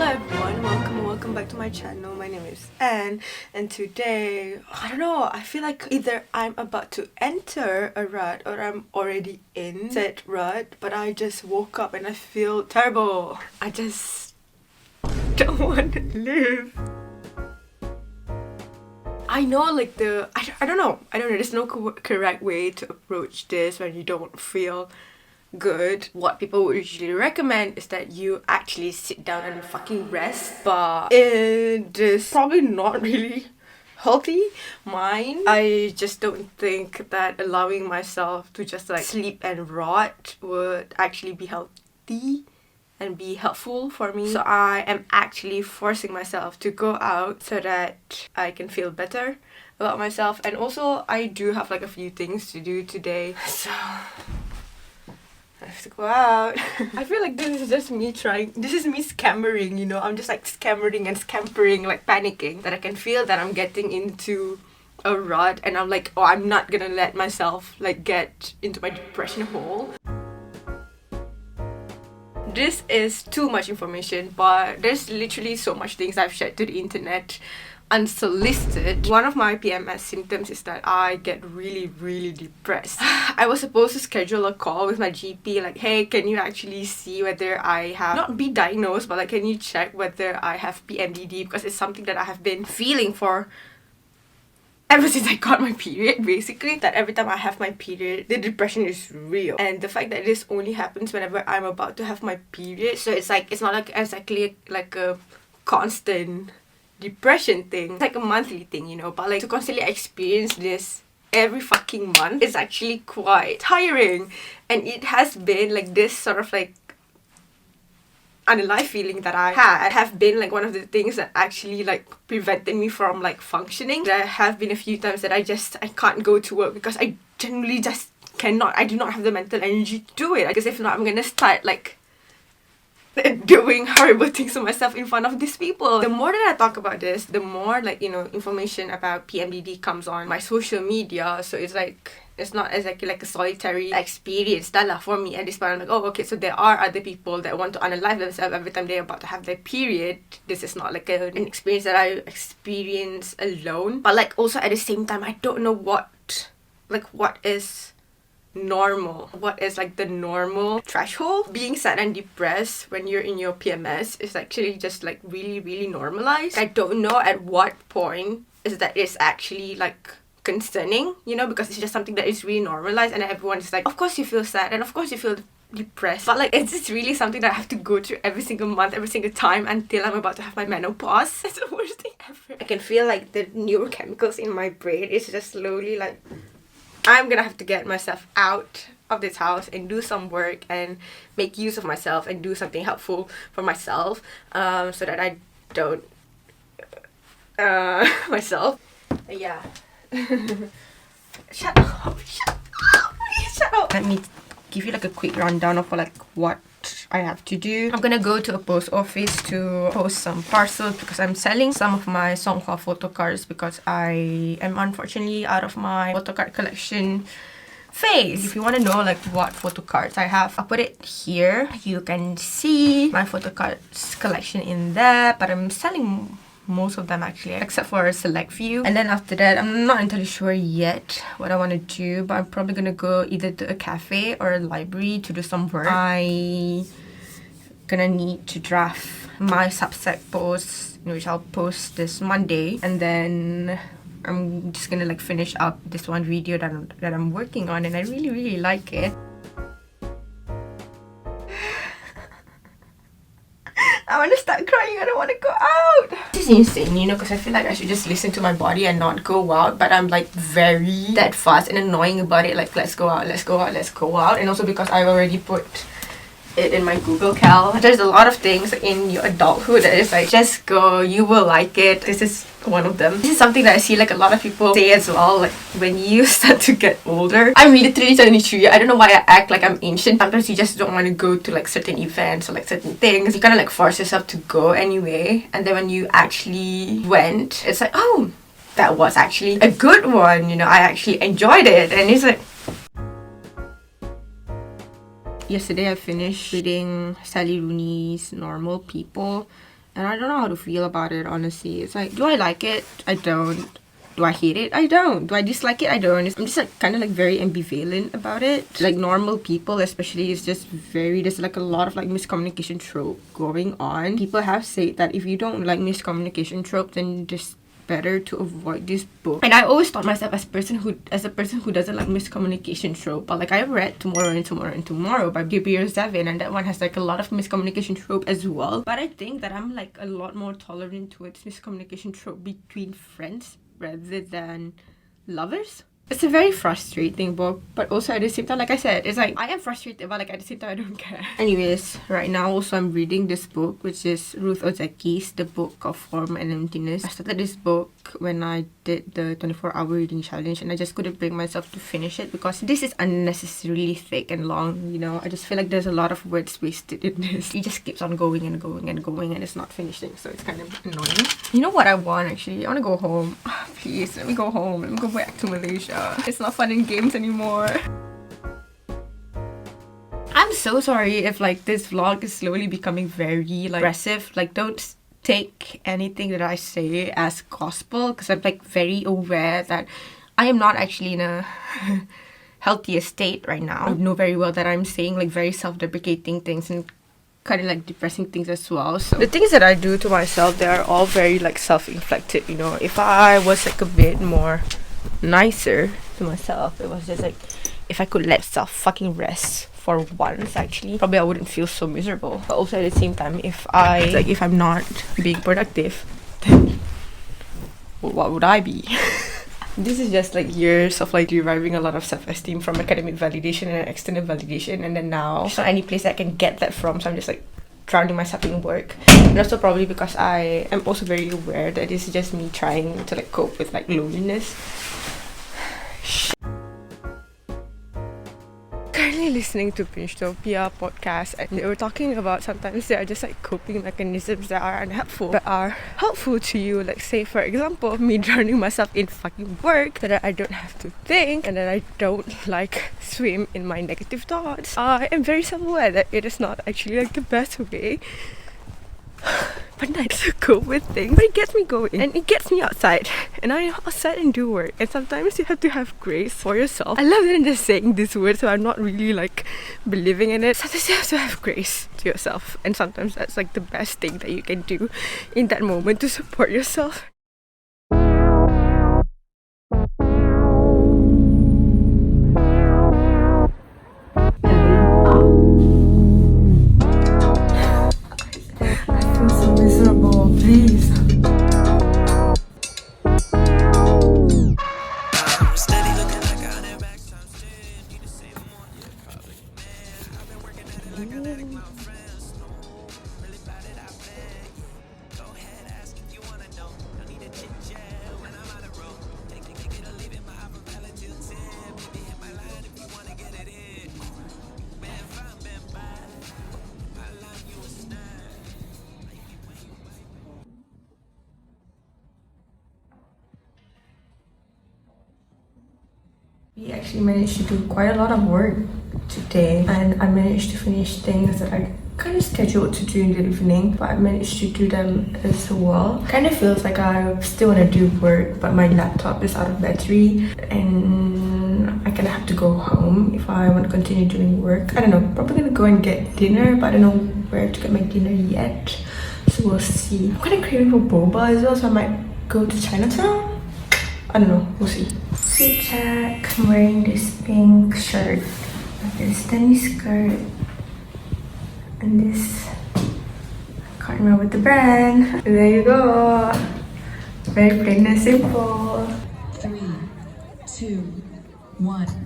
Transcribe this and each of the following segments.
everyone, welcome back to my channel. My name is Anne, and today, I don't know, I feel like either I'm about to enter a rut or I'm already in said rut, but I just woke up and I feel terrible. I just don't want to live. I know, like I don't know, there's no correct way to approach this when you don't feel good. What people would usually recommend is that you actually sit down and fucking rest, but it is probably not really healthy. I just don't think that allowing myself to just like sleep and rot would actually be healthy and be helpful for me. So I am actually forcing myself to go out so that I can feel better about myself. And also I do have like a few things to do today, so I have to go out. I feel like this is just me scammering, you know. I'm just like scammering and scampering, like panicking that I can feel that I'm getting into a rut, and I'm like, oh, I'm not gonna let myself like get into my depression hole. This is too much information, but there's literally so much things I've shared to the internet unsolicited. One of my PMS symptoms is that I get really depressed. I was supposed to schedule a call with my GP, like, hey, can you actually see whether I have, not be diagnosed, but like, can you check whether I have PMDD, because it's something that I have been feeling for ever since I got my period, basically. That every time I have my period, the depression is real. And the fact that this only happens whenever I'm about to have my period, so it's like, it's not like exactly like a constant depression thing. It's like a monthly thing, you know, but like to constantly experience this every fucking month is actually quite tiring. And it has been like this sort of like unalive feeling that I have been like one of the things that actually like prevented me from like functioning. There have been a few times that I can't go to work because I generally just cannot. I do not have the mental energy to do it, because if not, I'm gonna start like doing horrible things to myself in front of these people. The more that I talk about this, the more like, you know, information about PMDD comes on my social media. So it's like, it's not exactly like a solitary experience for me at this point. I'm like, oh, okay, so there are other people that want to unalive themselves every time they're about to have their period. This is not like an experience that I experience alone. But like also at the same time, I don't know what is normal. What is like the normal threshold? Being sad and depressed when you're in your PMS is actually just like really normalized. I don't know at what point is that it's actually like concerning, you know, because it's just something that is really normalized, and everyone is like, of course you feel sad and of course you feel depressed, but like it's just really something that I have to go through every single month, every single time until I'm about to have my menopause. It's the worst thing ever. I can feel like the neurochemicals in my brain is just slowly like, I'm gonna have to get myself out of this house and do some work and make use of myself and do something helpful for myself, so that I don't myself. Yeah. Shut up. Let me give you like a quick rundown of like what I have to do. I'm gonna go to a post office to post some parcels because I'm selling some of my Songhua photo cards, because I am unfortunately out of my photo card collection phase. If you want to know like what photo cards I have, I'll put it here. You can see my photo cards collection in there, but I'm selling most of them actually, except for a select few. And then after that, I'm not entirely sure yet what I want to do, but I'm probably gonna go either to a cafe or a library to do some work. I gonna need to draft my Substack post, which I'll post this Monday, and then I'm just gonna like finish up this one video that I'm working on, and I really like it. I want to start crying. I don't want to go out. This is insane, you know, because I feel like I should just listen to my body and not go out, but I'm like very that fast and annoying about it. Like, let's go out. And also because I've already put it in my Google Cal. There's a lot of things in your adulthood that is like, just go, you will like it. This is one of them. This is something that I see like a lot of people say as well, like when you start to get older. I'm literally 23. I don't know why I act like I'm ancient. Sometimes you just don't want to go to like certain events or like certain things. You kind of like force yourself to go anyway, and then when you actually went, it's like, oh, that was actually a good one, you know, I actually enjoyed it. And it's like, yesterday I finished reading Sally Rooney's Normal People, And I don't know how to feel about it, honestly. It's like, do I like it? I don't. Do I hate it? I don't. Do I dislike it? I don't. I'm just like kind of like very ambivalent about it. Like normal people especially is just very, there's like a lot of like miscommunication trope going on. People have said that if you don't like miscommunication trope, then just better to avoid this book. And I always thought myself as a person who doesn't like miscommunication trope, but like I read Tomorrow and Tomorrow and Tomorrow by Gabriel Zevin, and that one has like a lot of miscommunication trope as well. But I think that I'm like a lot more tolerant towards miscommunication trope between friends rather than lovers. It's a very frustrating book, but also at the same time, like I said, it's like I am frustrated, but like at the same time I don't care. Anyways, right now also I'm reading this book, which is Ruth Ozeki's The Book of Form and Emptiness. I started this book when I did the 24-hour reading challenge, and I just couldn't bring myself to finish it because this is unnecessarily thick and long, you know. I just feel like there's a lot of words wasted in this. It just keeps on going and going and going, and it's not finishing, so it's kind of annoying. You know what I want actually? I want to go home. Please, let me go home. Let me go back to Malaysia. It's not fun in games anymore. I'm so sorry if like this vlog is slowly becoming very like aggressive. Like don't take anything that I say as gospel, because I'm like very aware that I am not actually in a healthiest state right now. I know very well that I'm saying like very self-deprecating things and kind of like depressing things as well. So the things that I do to myself, they are all very like self-inflicted, you know. If I was like a bit more nicer to myself, it was just like if I could let myself fucking rest for once, actually probably I wouldn't feel so miserable. But also at the same time, if I'm not being productive, then what would I be? This is just like years of like deriving a lot of self-esteem from academic validation and external validation, and then now there's not any place I can get that from, so I'm just like drowning myself in work. And also probably because I am also very aware that this is just me trying to like cope with like loneliness. Currently listening to Pinchtopia podcast, and they were talking about sometimes there are just like coping mechanisms that are unhelpful but are helpful to you. Like say for example, me drowning myself in fucking work so that I don't have to think and that I don't like swim in my negative thoughts. I am very self-aware that it is not actually like the best way but nice to cope with things, but it gets me going and it gets me outside, and I outside and do work. And sometimes you have to have grace for yourself. I love that I'm just saying this word, so I'm not really like believing in it. Sometimes you have to have grace to yourself, and sometimes that's like the best thing that you can do in that moment to support yourself. Please. We actually managed to do quite a lot of work today, and I managed to finish things that I kind of scheduled to do in the evening, but I managed to do them as well. Kind of feels like I still want to do work, but my laptop is out of battery and I kind of have to go home if I want to continue doing work. I don't know, probably gonna go and get dinner, but I don't know where to get my dinner yet, so we'll see. I'm kind of craving for boba as well, so I might go to Chinatown. I don't know, we'll see. Fit check. I'm wearing this pink shirt, this tennis skirt, and this, I can't remember the brand. There you go. Very plain and simple. 3, 2, 1.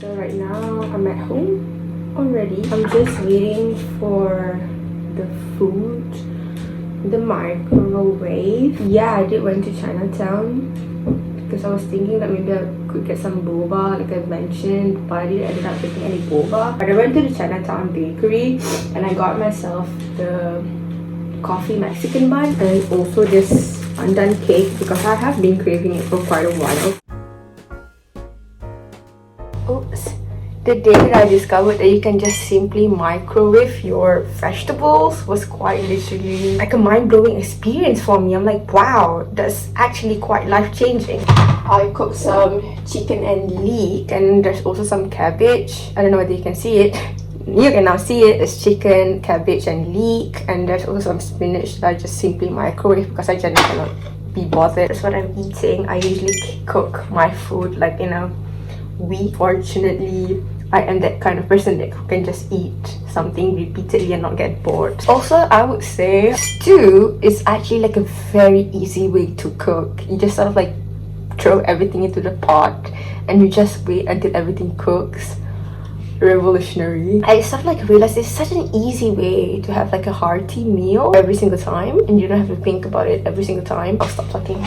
So right now I'm at home already. I'm just waiting for the food, The microwave. Yeah, I did went to Chinatown because I was thinking that maybe I could get some boba like I mentioned, but I didn't end up getting any boba. But I went to the Chinatown bakery and I got myself the coffee Mexican bun and also this undone cake because I have been craving it for quite a while. Oops. The day that I discovered that you can just simply microwave your vegetables was quite literally like a mind-blowing experience for me. I'm like, wow, that's actually quite life-changing. I cooked some chicken and leek, and there's also some cabbage. I don't know whether you can see it. You can now see it. It's chicken, cabbage and leek, and there's also some spinach that I just simply microwave because I generally cannot be bothered. That's what I'm eating. I usually cook my food like in a week. Fortunately, I am that kind of person that can just eat something repeatedly and not get bored. Also, I would say stew is actually like a very easy way to cook. You just sort of like throw everything into the pot and you just wait until everything cooks. Revolutionary. I sort of like realized it's such an easy way to have like a hearty meal every single time and you don't have to think about it every single time. I'll stop talking.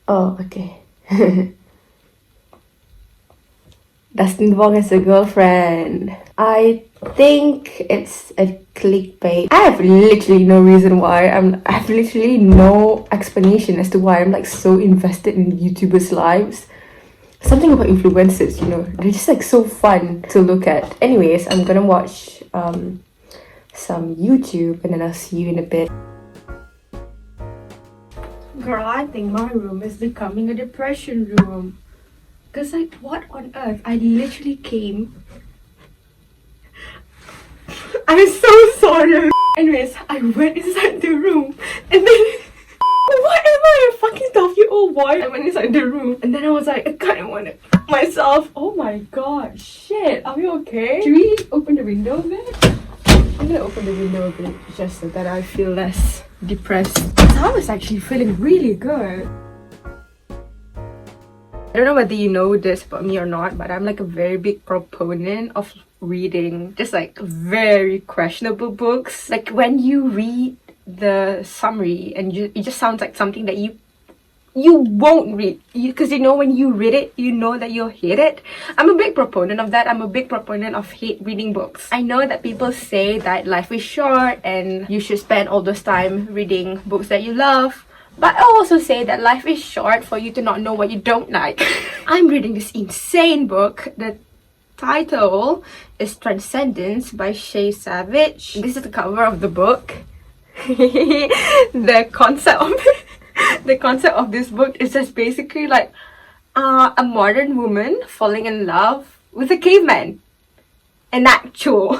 Oh, okay. Dustin Wong as a girlfriend. I think it's a clickbait. I have literally no reason why. I have literally no explanation as to why I'm like so invested in YouTubers' lives. Something about influencers, you know, they're just like so fun to look at. Anyways, I'm gonna watch some YouTube and then I'll see you in a bit. Girl, I think my room is becoming a depression room. Cause like, what on earth? I literally came. I'm so sorry. Anyways, I went inside the room and then what am I, a fucking 12-year-old boy? I went inside the room and then I was like, I kind of want to myself. Oh my god, shit. Are we okay? Should we open the window a bit? I'm gonna open the window a bit just so that I feel less depressed. I was actually feeling really good. I don't know whether you know this about me or not, but I'm like a very big proponent of reading just like very questionable books. Like when you read the summary and it just sounds like something that you won't read, because you know when you read it, you know that you'll hate it. I'm a big proponent of that. I'm a big proponent of hate reading books. I know that people say that life is short and you should spend all this time reading books that you love. But I also say that life is short for you to not know what you don't like. I'm reading this insane book. The title is Transcendence by Shay Savage. This is the cover of the book. The concept of this book is just basically like a modern woman falling in love with a caveman. An actual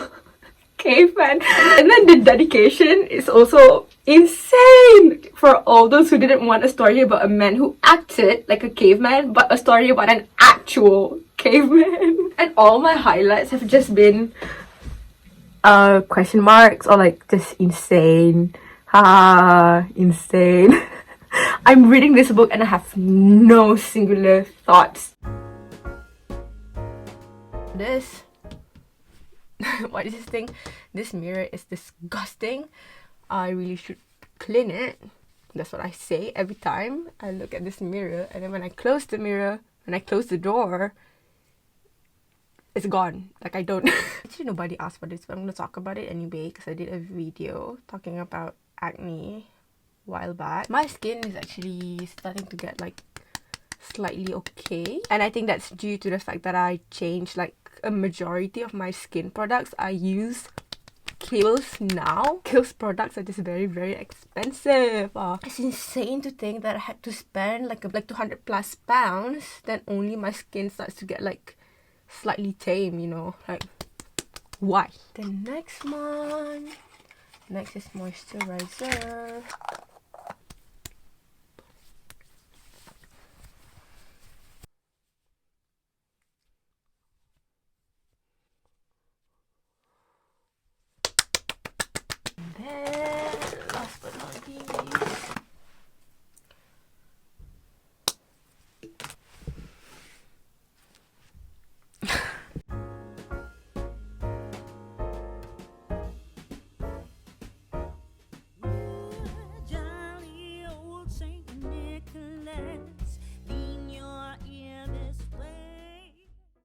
caveman. And then the dedication is also insane for all those who didn't want a story about a man who acted like a caveman, but a story about an actual caveman. And all my highlights have just been question marks or like just insane. Insane. I'm reading this book and I have no singular thoughts. This what is this thing? This mirror is disgusting. I really should clean it. That's what I say every time I look at this mirror, and then when I close the mirror, when I close the door, it's gone. Like I don't actually nobody asked for this, but I'm gonna talk about it anyway because I did a video talking about acne a while back. My skin is actually starting to get like slightly okay, and I think that's due to the fact that I changed like a majority of my skin products. I use Kiehl's now. Kiehl's products are just very, very expensive. It's insane to think that I had to spend like 200 plus pounds, then only my skin starts to get like slightly tame, you know, like why? The next one, next is moisturizer.